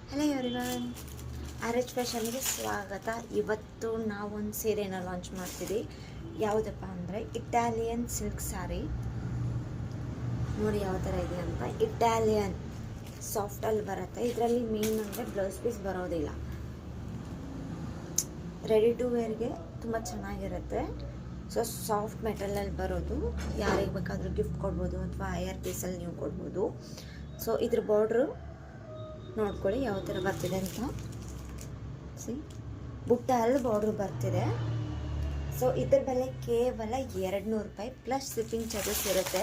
Hello everyone, RH ಫ್ಯಾಷನ್ಗೆ ಸ್ವಾಗತ. ಇವತ್ತು ನಾವೊಂದು ಸೀರೆನ ಲಾಂಚ್ ಮಾಡ್ತೀವಿ. ಯಾವುದಪ್ಪ ಅಂದರೆ ಇಟಾಲಿಯನ್ ಸಿಲ್ಕ್ ಸ್ಯಾರಿ. ನೋಡಿ ಯಾವ ಥರ ಇದೆ ಅಂತ. ಇಟಾಲಿಯನ್ ಸಾಫ್ಟಲ್ಲಿ ಬರುತ್ತೆ. ಇದರಲ್ಲಿ ಮೇನ್ ಅಂದರೆ ಬ್ಲೌಸ್ ಪೀಸ್ ಬರೋದಿಲ್ಲ. ರೆಡಿ ಟು ವೇರ್ಗೆ ತುಂಬ ಚೆನ್ನಾಗಿರುತ್ತೆ. ಸೊ ಸಾಫ್ಟ್ ಮೆಟೀರಿಯಲ್ ಬರೋದು, ಯಾರಿಗೆ ಬೇಕಾದರೂ ಗಿಫ್ಟ್ ಕೊಡ್ಬೋದು ಅಥವಾ ಹೈಯರ್ ಪೀಸಲ್ಲಿ ನೀವು ಕೊಡ್ಬೋದು. ಸೊ ಇದ್ರ ಬಾರ್ಡ್ರು ನೋಡ್ಕೊಳ್ಳಿ ಯಾವ ಥರ ಬರ್ತಿದೆ ಅಂತ. ಬುಟ್ಟ ಅಲ್ಲಿ ಬಾರ್ಡ್ರು ಬರ್ತಿದೆ. ಸೊ ಇದ್ರ ಬೆಲೆ ಕೇವಲ 200 ರೂಪಾಯಿ ಪ್ಲಸ್ ಶಿಪ್ಪಿಂಗ್ ಚಾರ್ಜಸ್ ಇರುತ್ತೆ.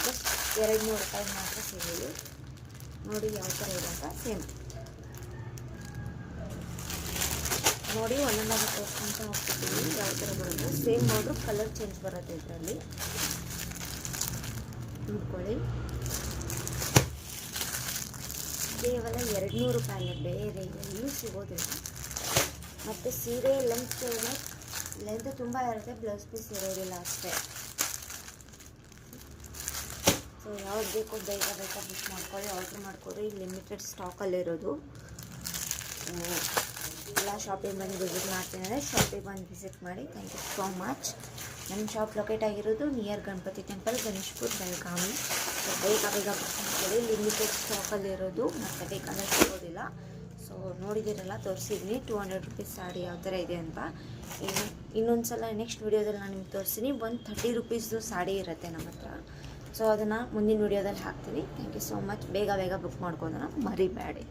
ಜಸ್ಟ್ 200 ರೂಪಾಯಿ ಮಾತ್ರ ಸಿಗೋದು. ನೋಡಿ ಯಾವ ಥರ ಇದೆ ಅಂತ. ಸೇಮ್ ನೋಡಿ ಒಂದೊಂದಾಗಿ ತೋರಿಸ್ಕೊಂತ ಹೋಗ್ತಿದ್ದೀವಿ ಯಾವ ಥರ ಬರುತ್ತೆ. ಸೇಮ್ ನೋಡ್ರು ಕಲರ್ ಚೇಂಜ್ ಬರುತ್ತೆ ಇದರಲ್ಲಿ. ನೋಡ್ಕೊಳ್ಳಿ, ಕೇವಲ 200 ರೂಪಾಯಿ, ಬೇರೆ ಎಲ್ಲೂ ಸಿಗೋದಿಲ್ಲ. ಮತ್ತು ಸೀರೆ ಲೆಂತ್ ತುಂಬ ಇರುತ್ತೆ, ಬ್ಲೌಸ್ ಪೀಸ್ ಇರೋದಿಲ್ಲ ಅಷ್ಟೇ. ಸೊ ಯಾವ್ದು ಬೇಕೋ ಬೇಗ ಬುಕ್ ಮಾಡ್ಕೊಳ್ಳಿ, ಆರ್ಡ್ರ್ ಮಾಡ್ಕೊಳ್ಳಿ. ಲಿಮಿಟೆಡ್ ಸ್ಟಾಕಲ್ಲಿರೋದು. ಎಲ್ಲ ಶಾಪಿಗೆ ಬಂದು ವಿಸಿಟ್ ಮಾಡ್ತೀನಿ ಅಂದರೆ ಶಾಪಿಗೆ ಬಂದು ವಿಸಿಟ್ ಮಾಡಿ. Thank you so much. ನಮ್ಮ ಶಾಪ್ ಲೊಕೇಟ್ ಆಗಿರೋದು near Ganapati temple, Ganeshpur, Belagavi. So ಬೇಗ ಬುಕ್ ಮಾಡ್ಕೊಳ್ಳಿ. ಲಿಮಿಟೆಡ್ ಸ್ಟಾಕಲ್ಲಿರೋದು, ಮತ್ತು ಬೇಕಾದ್ರೆ ಸಿಗೋದಿಲ್ಲ. ಸೊ ನೋಡಿದ್ದೀರಲ್ಲ, ತೋರಿಸಿದ್ದೀನಿ 200 ರುಪೀಸ್ ಸಾಡಿ ಯಾವ ಥರ ಇದೆ ಅಂತ. ಇನ್ನೊಂದು ಸಲ ನೆಕ್ಸ್ಟ್ ವೀಡಿಯೋದಲ್ಲಿ ನಾನು ನಿಮ್ಗೆ ತೋರಿಸ್ತೀನಿ. 130 ರುಪೀಸ್ದು ಸಾಡಿ ಇರುತ್ತೆ ನಮ್ಮ ಹತ್ರ. ಸೊ ಅದನ್ನು ಮುಂದಿನ ವೀಡಿಯೋದಲ್ಲಿ ಹಾಕ್ತೀನಿ. Thank you so much. ಬೇಗ ಬುಕ್ ಮಾಡ್ಕೋದನ್ನು ಮರಿಬೇಡಿ.